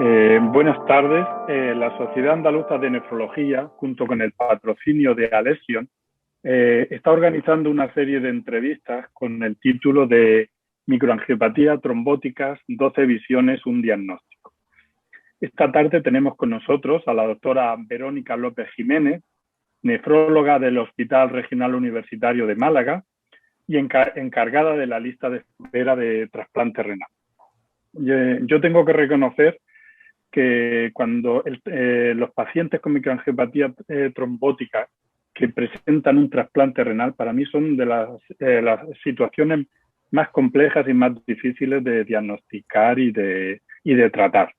Buenas tardes. La Sociedad Andaluza de Nefrología, junto con el patrocinio de Alexion, está organizando una serie de entrevistas con el título de Microangiopatía trombóticas, 12 visiones, un diagnóstico. Esta tarde tenemos con nosotros a la doctora Verónica López Jiménez, nefróloga del Hospital Regional Universitario de Málaga y encargada de la lista de espera de trasplante renal. Yo tengo que reconocer que cuando los pacientes con microangiopatía trombótica que presentan un trasplante renal, para mí son de las situaciones más complejas y más difíciles de diagnosticar y de tratar.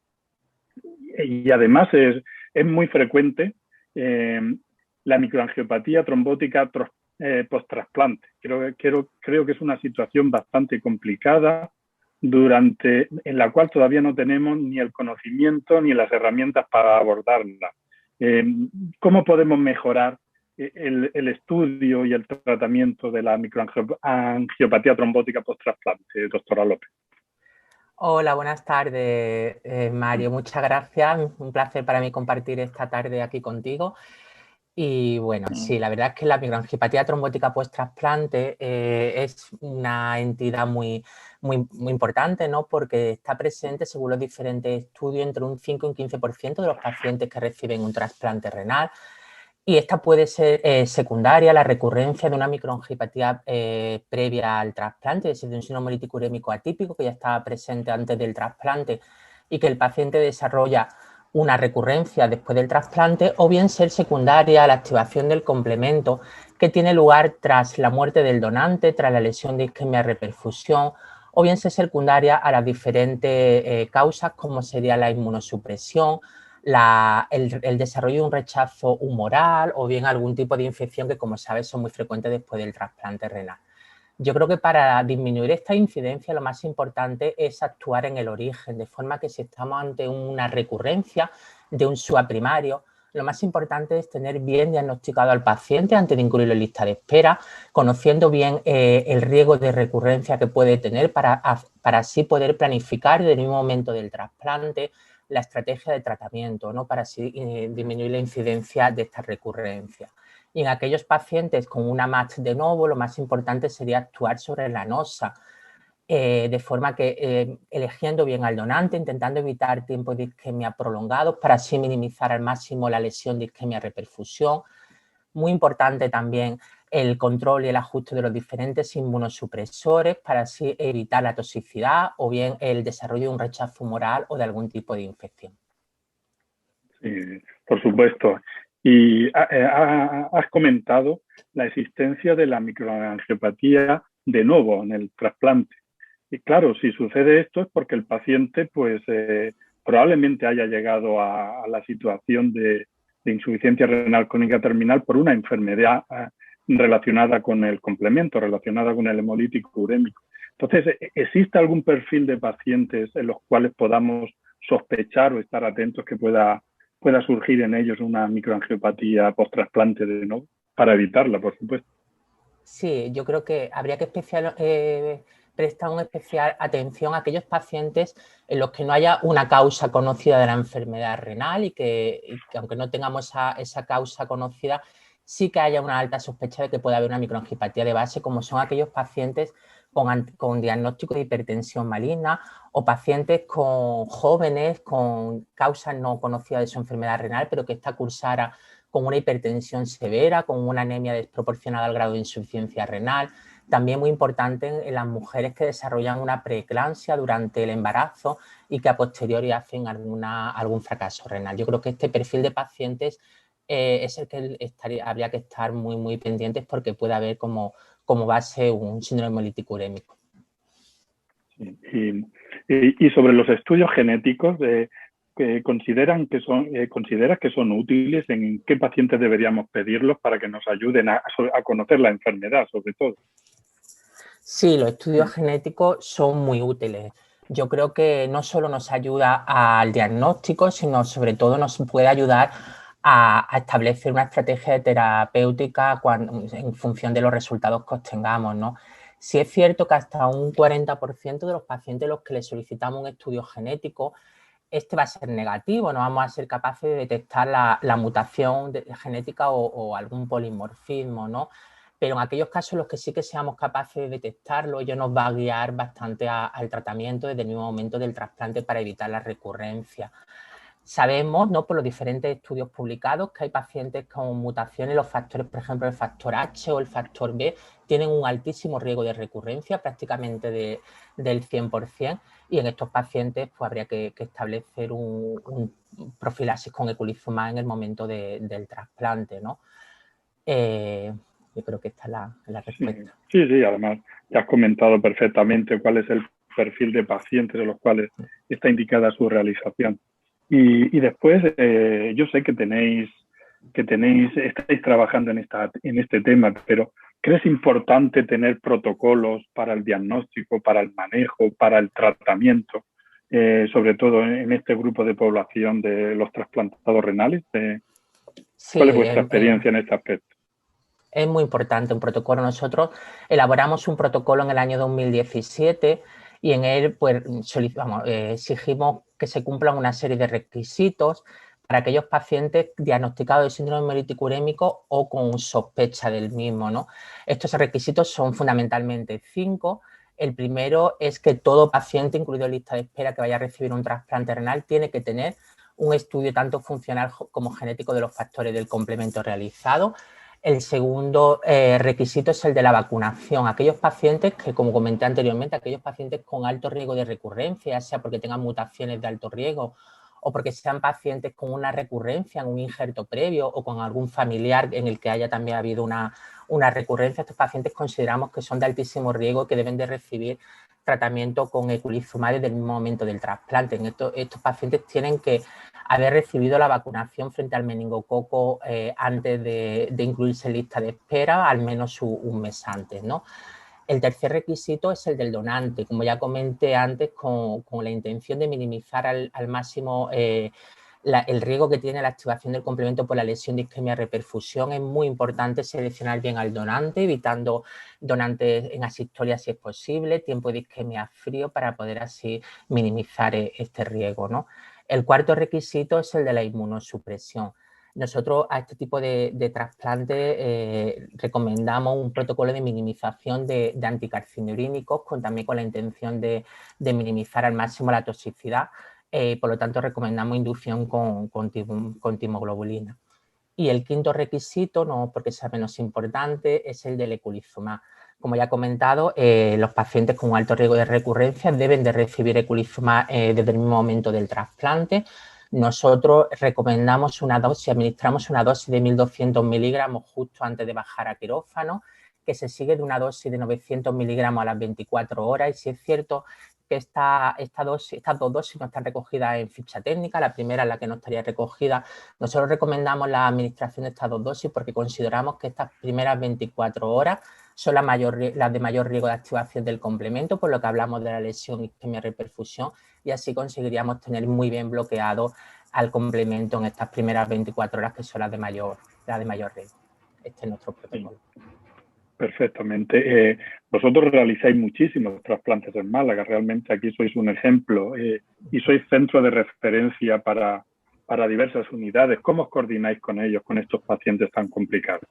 Y además es muy frecuente la microangiopatía trombótica post-trasplante. Creo que es una situación bastante complicada en la cual todavía no tenemos ni el conocimiento ni las herramientas para abordarla. ¿Cómo podemos mejorar el estudio y el tratamiento de la microangiopatía trombótica post-trasplante, doctora López? Hola, buenas tardes, Mario. Muchas gracias. Un placer para mí compartir esta tarde aquí contigo. Y bueno, sí, la verdad es que la microangiopatía trombótica post-trasplante es una entidad muy importante, ¿no? Porque está presente, según los diferentes estudios, entre un 5 y un 15% de los pacientes que reciben un trasplante renal. Y esta puede ser secundaria a la recurrencia de una microangiopatía previa al trasplante, es decir, de un síndrome hemolítico urémico atípico que ya estaba presente antes del trasplante y que el paciente desarrolla una recurrencia después del trasplante, o bien ser secundaria a la activación del complemento que tiene lugar tras la muerte del donante, tras la lesión de isquemia reperfusión, o bien ser secundaria a las diferentes causas como sería la inmunosupresión, el desarrollo de un rechazo humoral o bien algún tipo de infección que, como sabes, son muy frecuentes después del trasplante renal. Yo creo que para disminuir esta incidencia lo más importante es actuar en el origen, de forma que si estamos ante una recurrencia de un SUA primario, lo más importante es tener bien diagnosticado al paciente antes de incluirlo en lista de espera, conociendo bien el riesgo de recurrencia que puede tener para así poder planificar desde el mismo momento del trasplante la estrategia de tratamiento, ¿no? Para así disminuir la incidencia de esta recurrencia. Y en aquellos pacientes con una MAT de novo, lo más importante sería actuar sobre la nosa, de forma que eligiendo bien al donante, intentando evitar tiempos de isquemia prolongados para así minimizar al máximo la lesión de isquemia reperfusión. Muy importante también el control y el ajuste de los diferentes inmunosupresores para así evitar la toxicidad o bien el desarrollo de un rechazo humoral o de algún tipo de infección. Sí, por supuesto. Y has comentado la existencia de la microangiopatía de novo en el trasplante. Y claro, si sucede esto es porque el paciente pues probablemente haya llegado a la situación de insuficiencia renal crónica terminal por una enfermedad relacionada con el complemento, relacionada con el hemolítico urémico. Entonces, ¿existe algún perfil de pacientes en los cuales podamos sospechar o estar atentos que pueda surgir en ellos una microangiopatía post-trasplante de novo? Para evitarla, por supuesto. Sí, yo creo que habría que prestar una especial atención a aquellos pacientes en los que no haya una causa conocida de la enfermedad renal y que aunque no tengamos esa causa conocida, sí que haya una alta sospecha de que pueda haber una microangiopatía de base, como son aquellos pacientes con diagnóstico de hipertensión maligna o pacientes jóvenes con causas no conocidas de su enfermedad renal, pero que esta cursara con una hipertensión severa, con una anemia desproporcionada al grado de insuficiencia renal. También muy importante en las mujeres que desarrollan una preeclampsia durante el embarazo y que a posteriori hacen algún fracaso renal. Yo creo que este perfil de pacientes es el que habría que estar muy pendientes porque puede haber como base un síndrome hemolítico urémico. Y sobre los estudios genéticos, ¿consideras que son útiles? ¿En qué pacientes deberíamos pedirlos para que nos ayuden a conocer la enfermedad, sobre todo? Sí, los estudios genéticos son muy útiles. Yo creo que no solo nos ayuda al diagnóstico, sino sobre todo nos puede ayudar a establecer una estrategia terapéutica en función de los resultados que obtengamos, ¿no? Sí es cierto que hasta un 40% de los pacientes a los que les solicitamos un estudio genético este va a ser negativo, no vamos a ser capaces de detectar la mutación genética o algún polimorfismo, ¿no? Pero en aquellos casos en los que sí que seamos capaces de detectarlo, ello nos va a guiar bastante al tratamiento desde el mismo momento del trasplante para evitar la recurrencia. Sabemos, ¿no?, por los diferentes estudios publicados, que hay pacientes con mutaciones, los factores, por ejemplo, el factor H o el factor B, tienen un altísimo riesgo de recurrencia, prácticamente del 100%, y en estos pacientes pues, habría que establecer un profilaxis con eculizumab en el momento del trasplante, ¿no? Yo creo que esta es la respuesta. Sí, además ya has comentado perfectamente cuál es el perfil de pacientes de los cuales está indicada su realización. Y después, yo sé que estáis trabajando en este tema, pero ¿crees importante tener protocolos para el diagnóstico, para el manejo, para el tratamiento, sobre todo en este grupo de población de los trasplantados renales? Sí, ¿Cuál es vuestra experiencia en este aspecto? Es muy importante un protocolo. Nosotros elaboramos un protocolo en el año 2017 y en él pues, exigimos que se cumplan una serie de requisitos para aquellos pacientes diagnosticados de síndrome hemolítico urémico o con sospecha del mismo, ¿no? Estos requisitos son fundamentalmente 5. El primero es que todo paciente, incluido en lista de espera, que vaya a recibir un trasplante renal, tiene que tener un estudio tanto funcional como genético de los factores del complemento realizado. El segundo requisito es el de la vacunación. Aquellos pacientes que, como comenté anteriormente, aquellos pacientes con alto riesgo de recurrencia, sea porque tengan mutaciones de alto riesgo o porque sean pacientes con una recurrencia en un injerto previo o con algún familiar en el que haya también habido una recurrencia, estos pacientes consideramos que son de altísimo riesgo y que deben de recibir tratamiento con eculizumab desde el mismo momento del trasplante. Estos pacientes tienen que haber recibido la vacunación frente al meningococo antes de incluirse en lista de espera, al menos un mes antes, ¿no? El tercer requisito es el del donante, como ya comenté antes, con la intención de minimizar al máximo el riesgo que tiene la activación del complemento por la lesión de isquemia reperfusión. Es muy importante seleccionar bien al donante, evitando donantes en asistolia si es posible, tiempo de isquemia frío para poder así minimizar este riesgo, ¿no? El cuarto requisito es el de la inmunosupresión. Nosotros a este tipo de trasplante recomendamos un protocolo de minimización de anticarcinurínicos también con la intención de minimizar al máximo la toxicidad. Por lo tanto, recomendamos inducción con timoglobulina. Y el quinto requisito, no porque sea menos importante, es el del eculizumab. Como ya he comentado, los pacientes con alto riesgo de recurrencia deben de recibir eculizumab desde el mismo momento del trasplante. Nosotros recomendamos administramos una dosis de 1.200 miligramos justo antes de bajar a quirófano, que se sigue de una dosis de 900 miligramos a las 24 horas. Y si es cierto que estas dos dosis no están recogidas en ficha técnica, la primera es la que no estaría recogida. Nosotros recomendamos la administración de estas dos dosis porque consideramos que estas primeras 24 horas son las de mayor riesgo de activación del complemento, por lo que hablamos de la lesión isquemia reperfusión, y así conseguiríamos tener muy bien bloqueado al complemento en estas primeras 24 horas, que son las de mayor riesgo. Este es nuestro protocolo. Perfectamente. Vosotros realizáis muchísimos trasplantes en Málaga. Realmente aquí sois un ejemplo y sois centro de referencia para diversas unidades. ¿Cómo os coordináis con ellos, con estos pacientes tan complicados?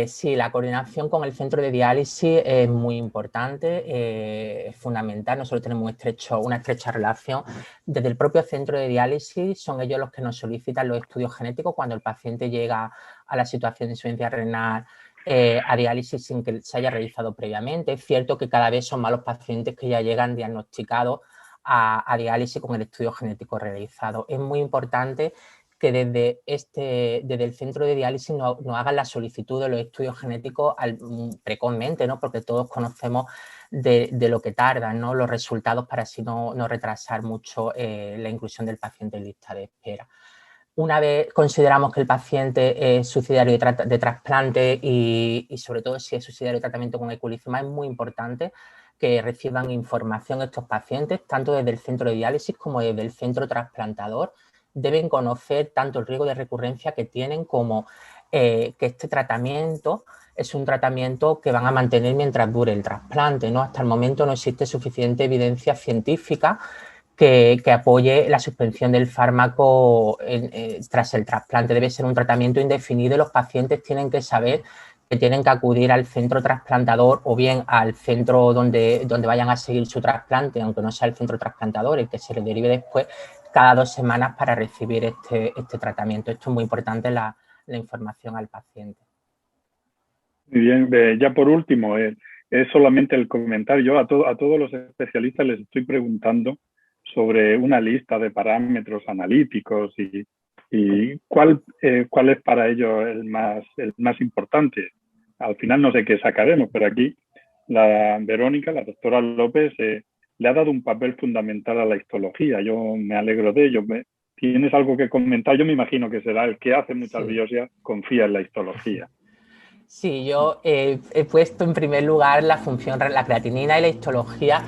Sí, la coordinación con el centro de diálisis es muy importante, es fundamental. Nosotros tenemos una estrecha relación. Desde el propio centro de diálisis son ellos los que nos solicitan los estudios genéticos cuando el paciente llega a la situación de insuficiencia renal a diálisis sin que se haya realizado previamente. Es cierto que cada vez son más los pacientes que ya llegan diagnosticados a diálisis con el estudio genético realizado. Es muy importante que desde el centro de diálisis nos hagan la solicitud de los estudios genéticos precozmente, ¿no? Porque todos conocemos de lo que tardan, ¿no?, los resultados para así no retrasar mucho la inclusión del paciente en lista de espera. Una vez consideramos que el paciente es subsidiario de trasplante y sobre todo si es subsidiario de tratamiento con eculizumab, es muy importante que reciban información estos pacientes, tanto desde el centro de diálisis como desde el centro trasplantador. Deben conocer tanto el riesgo de recurrencia que tienen como que este tratamiento es un tratamiento que van a mantener mientras dure el trasplante, ¿no? Hasta el momento no existe suficiente evidencia científica que apoye la suspensión del fármaco tras el trasplante. Debe ser un tratamiento indefinido y los pacientes tienen que saber que tienen que acudir al centro trasplantador o bien al centro donde vayan a seguir su trasplante, aunque no sea el centro trasplantador, el que se le derive después, cada 2 semanas para recibir este tratamiento. Esto es muy importante, la información al paciente. Muy bien, ya por último, es solamente el comentario. Yo a todos los especialistas les estoy preguntando sobre una lista de parámetros analíticos y cuál es para ellos el más importante. Al final no sé qué sacaremos, pero aquí la Verónica, la doctora López, le ha dado un papel fundamental a la histología. Yo me alegro de ello. ¿Tienes algo que comentar? Yo me imagino que será el que hace muchas biopsias, confía en la histología. Sí, yo he puesto en primer lugar la función, la creatinina y la histología,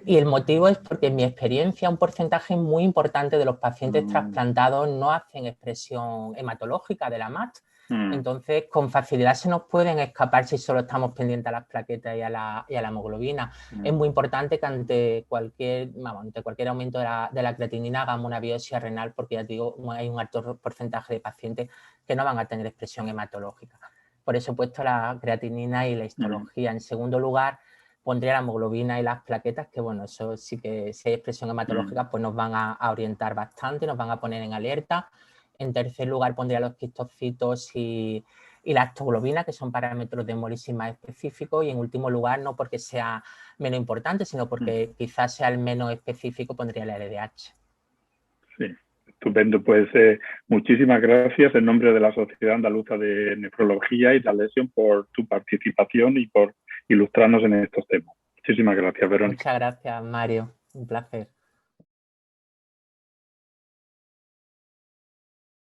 y el motivo es porque en mi experiencia un porcentaje muy importante de los pacientes trasplantados no hacen expresión hematológica de la MAT. Entonces, con facilidad se nos pueden escapar si solo estamos pendientes a las plaquetas y a la hemoglobina. Es muy importante que ante cualquier aumento de la creatinina hagamos una biopsia renal, porque ya te digo, hay un alto porcentaje de pacientes que no van a tener expresión hematológica. Por eso he puesto la creatinina y la histología. En segundo lugar, pondría la hemoglobina y las plaquetas, que bueno, eso sí que si hay expresión hematológica, pues nos van a orientar bastante, nos van a poner en alerta. En tercer lugar, pondría los quistocitos y la actoglobina, que son parámetros de hemólisis más específicos. Y en último lugar, no porque sea menos importante, sino porque quizás sea el menos específico, pondría la LDH. Sí. Estupendo, pues muchísimas gracias en nombre de la Sociedad Andaluza de Nefrología y de Alession por tu participación y por ilustrarnos en estos temas. Muchísimas gracias, Verónica. Muchas gracias, Mario. Un placer.